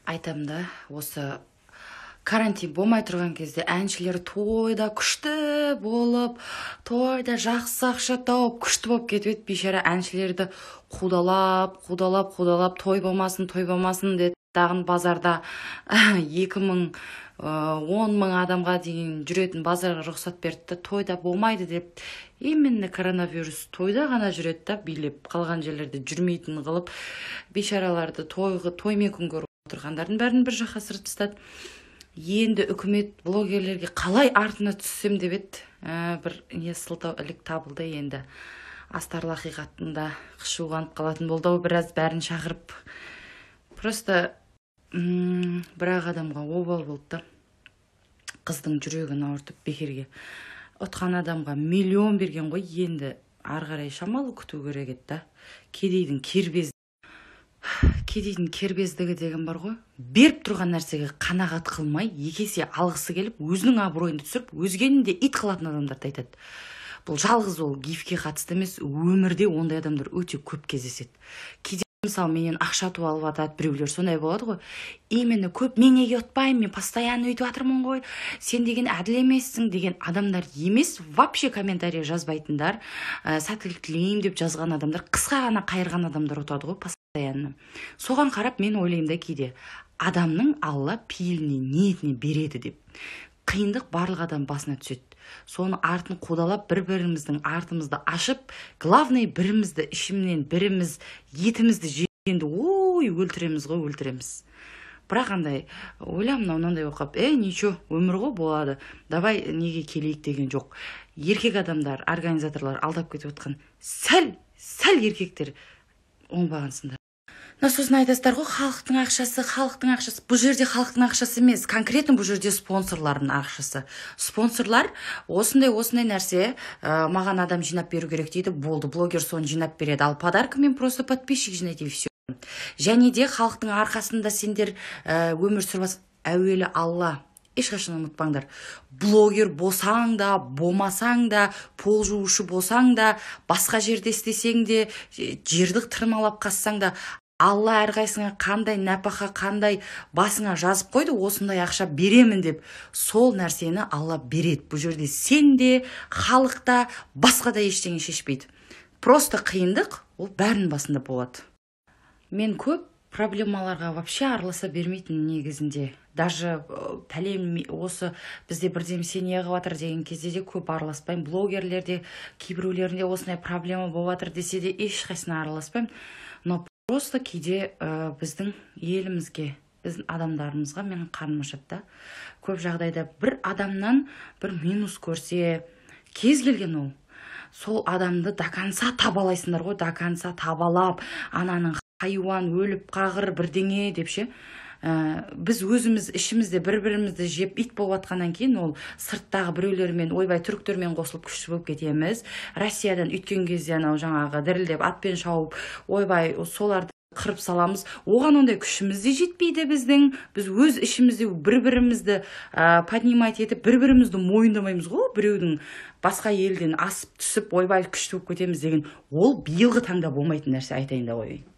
айтам да, осы карантин болмай тұрған кезде әншілер тойда күшті болып, тойда жақсы ақша тауып, күшті болып кетіп еді. Бейшара әншілерді қудалап, той болмасын деді. Тағын базарда 10 мың адамға дейін жүретін базарға рұқсат берді. Тойда болмайды деп, именно коронавирус тойда ғана жүреді да, билеп қалған жерлерде жүрмейтін қылып, бейшараларды тоймен күн көріп отырғандардың бәрін бір жаққа ысырып тастады. Енді үкімет блогерлерге қалай артына түссем деп еді. Бір сылтау ілік табылды. Енді астарлы ақиқатында қышуғанып қалатын болды. Біраз бәрін шақырып. Просто бірақ адамға обал болды. Қыздың жүрегін ауыртып бекерге. Отқан адамға миллион берген ғой. Енді арғарай шамалы күту керек еді. Кедейдің кербездігі деген бар ғой. Беріп тұрған нәрсеге қанағат қылмай, екесе алғысы келіп, өзінің абыройын түсіріп, өзгені де ит қылатын адамдарды айтады. Бұл жалғыз ол гифке қатысты емес, өмірде ондай адамдар өте көп кездеседі. Кейде мысалы менен ақша туып алып атады, біреулер сондай болады ғой. Именно көп мен неге ұтпаймын, мен постоянно өйтіп жатырмын ғой, сен деген әділ емессің деген адамдар емес, вообще комментарий жазбайтындар, сәттілік тілеймін деп жазған адамдар, қысқа ғана қайырған адамдар ұтады ғой постоянно. Соған қарап мен ойлаймын да кейде, адамның Алла пейіліне, ниетіне береді деп. Қиындық барлық адам басына түседі. Соны артын қудалап, бір-біріміздің артымызды ашып, главный бірімізді ішімнен, біріміз етімізді жегенді, өлтіреміз ғой, өлтіреміз. Бірақ андай, ойлам мынандай оқып, ничего, өмір ғой болады, давай неге келейік деген жоқ. Еркек адамдар, организаторлар алдап кетіп отқан, сәл еркектер оңбағансындар. Сосын айтасыздар ғой, халықтың ақшасы. Бұл жерде халықтың ақшасы емес, конкретно бұл жерде спонсорлардың ақшасы. Спонсорлар осындай нәрсе маған адам жинап беру керек дейді, болды, блогер соны жинап береді, ал подаркамен просто подписчик жинайды и все. Және де халықтың арқасында сендер өмір сүріп, әуелі Алла. Ешқашан ұмытпаңдар. Блогер болсаң да, болмасаң да, пол жуушы болсаң да, басқа жерде істесең де, жерді тырмалап қассаң да, Алла әрқайсыңа қандай нәпақа, қандай басыңа жазып қойды, осындай ақша беремін деп, сол нәрсені Алла береді. Бұл жерде сен де, халықта, басқа да ештеңе шешпейді. Просто қиындық, ол бәрінің басында болады. Мен көп проблемаларға вообще араласа бермейтін негізінде. Даже пәлем осы бізде бірдемесе не қылып жатыр деген кезде де көп араласпаймын. Блогерлерде, кейбіреулерінде осындай проблема болып жатыр десе де ешқайсына араласпаймын. Но просто кейде біздің елімізге, біздің адамдарымызға менің қарным ашады. Көп жағдайда бір адамнан бір минус көрсе, кез келген ол. Сол адамды до конца табалайсыңдар ғой, до конца табалап, ананың хайуан өліп қағыр бірдеңе деп ше. Біз өзіміз ішімізде бір-бірімізді жеп ит болып атқаннан кейін ол сырттағы біреулермен, ойбай түріктермен қосылып күшті болып кетеміз. Россиядан үйткен кезде анау жаңағы дірілдеп атпен шауып, ойбай соларды қырып саламыз. Оған ондай күшіміз де жетпейді біздің. Біз өз ішімізде бір-бірімізді поднимать етіп, бір-бірімізді мойындамаймыз ғой, біреудің басқа елден асып түсіп, ойбай күшті болып кетеміз деген. Ол биылғы таңда болмайтын нәрсе, айтайын да қояйын.